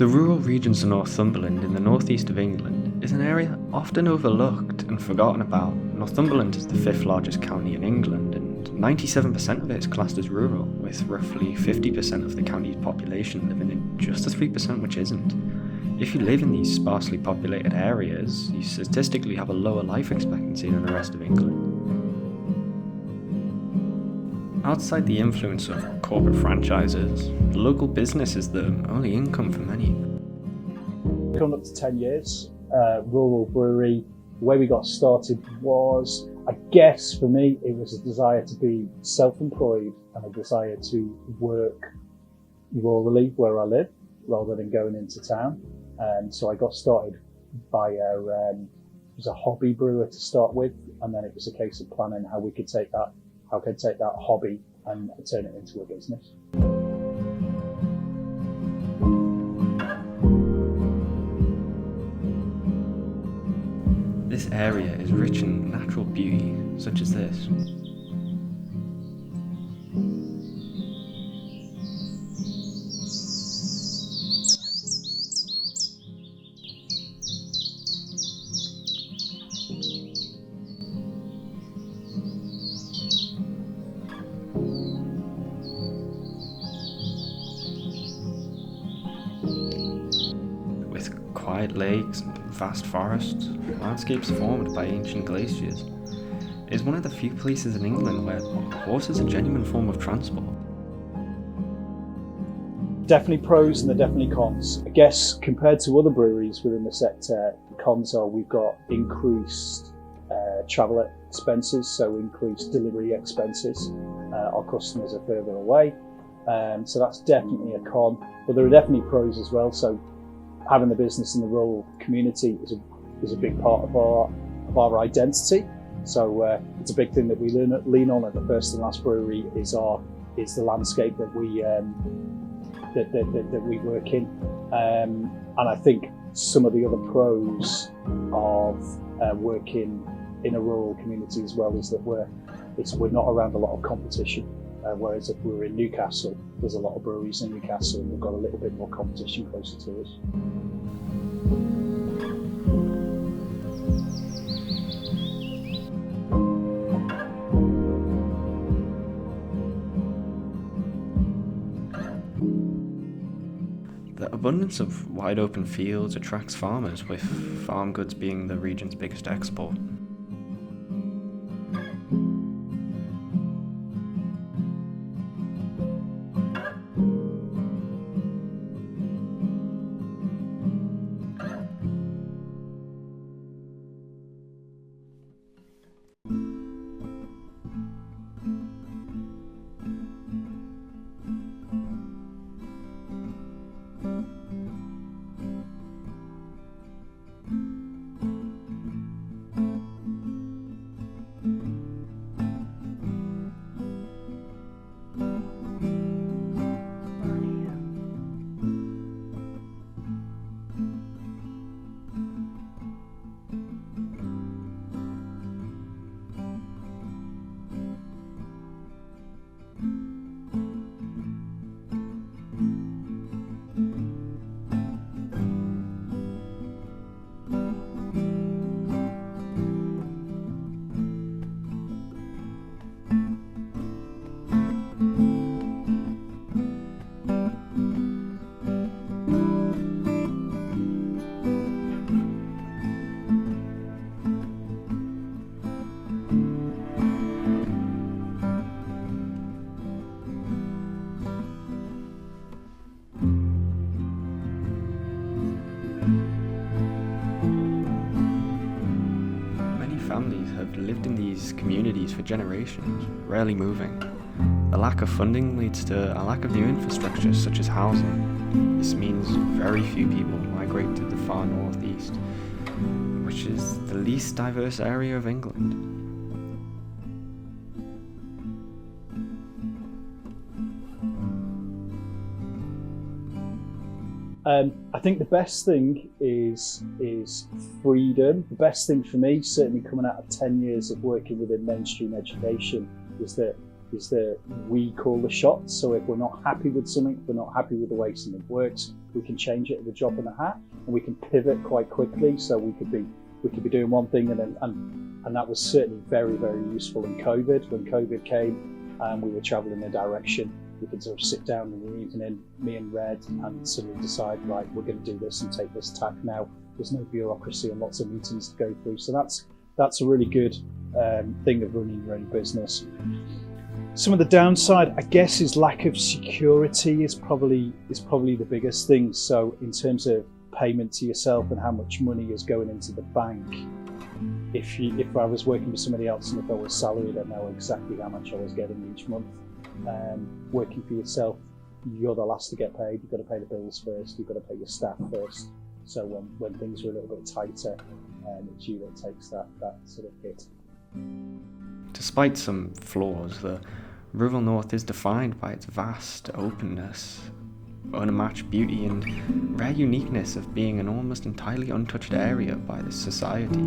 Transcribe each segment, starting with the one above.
The rural regions of Northumberland in the northeast of England is an area often overlooked and forgotten about. Northumberland is the fifth largest county in England, and 97% of it is classed as rural, with roughly 50% of the county's population living in just the 3% which isn't. If you live in these sparsely populated areas, you statistically have a lower life expectancy than the rest of England. Outside the influence of corporate franchises, local business is the only income for many. Coming up to 10 years, rural brewery. The way we got started was, I guess for me, it was a desire to be self-employed and a desire to work rurally where I live rather than going into town. So I got started by it was a hobby brewer to start with, and then it was a case of planning how I could take that hobby and turn it into a business. This area is rich in natural beauty, such as this. With quiet lakes and vast forests, landscapes formed by ancient glaciers, it is one of the few places in England where horse is a genuine form of transport. Definitely pros and there are definitely cons. I guess compared to other breweries within the sector, the cons are we've got increased travel expenses, so increased delivery expenses. Our customers are further away, so that's definitely a con. But there are definitely pros as well. So having the business in the rural community is a big part of our identity. So it's a big thing that we lean on at the First and Last Brewery is the landscape that we that we work in, and I think some of the other pros of working in a rural community as well is that we're not around a lot of competition. Whereas if we were in Newcastle, there's a lot of breweries in Newcastle and we've got a little bit more competition closer to us. The abundance of wide open fields attracts farmers, with farm goods being the region's biggest export. Families have lived in these communities for generations, rarely moving. The lack of funding leads to a lack of new infrastructure such as housing. This means very few people migrate to the far northeast, which is the least diverse area of England. I think the best thing is freedom. The best thing for me, certainly coming out of 10 years of working within mainstream education, is that is that we call the shots. So if we're not happy with something, if we're not happy with the way something works, we can change it at the drop of a hat, and we can pivot quite quickly. So we could be doing one thing, and that was certainly very, very useful in COVID. When COVID came and we were traveling in a direction, we could sort of sit down in the evening, me and Red, and sort of decide, right, we're going to do this and take this tack now. There's no bureaucracy and lots of meetings to go through. So that's a really good thing of running your own business. Some of the downside, I guess, is lack of security is probably the biggest thing. So in terms of payment to yourself and how much money is going into the bank, if I was working with somebody else and if I was salaried, I know exactly how much I was getting each month. Working for yourself, you're the last to get paid. You've got to pay the bills first. You've got to pay your staff first. So when things are a little bit tighter, it's you that takes that sort of hit. Despite some flaws, the rural north is defined by its vast openness, unmatched beauty, and rare uniqueness of being an almost entirely untouched area by the society,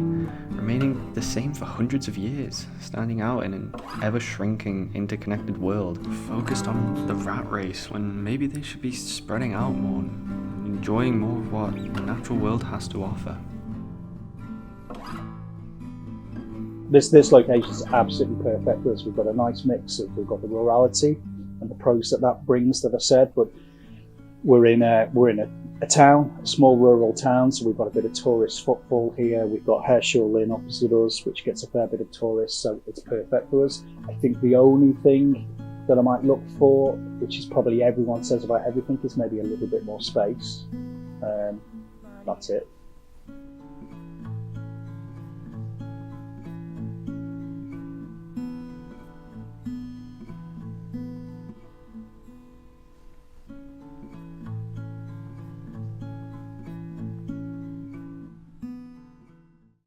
remaining the same for hundreds of years, standing out in an ever-shrinking, interconnected world, focused on the rat race when maybe they should be spreading out more and enjoying more of what the natural world has to offer. This location is absolutely perfect for us. We've got a nice mix of, we've got the rurality and the pros that brings that I said, but we're in a town, a small rural town, so we've got a bit of tourist footfall here. We've got Herschel Inn opposite us, which gets a fair bit of tourists, so it's perfect for us. I think the only thing that I might look for, which is probably everyone says about everything, is maybe a little bit more space. That's it.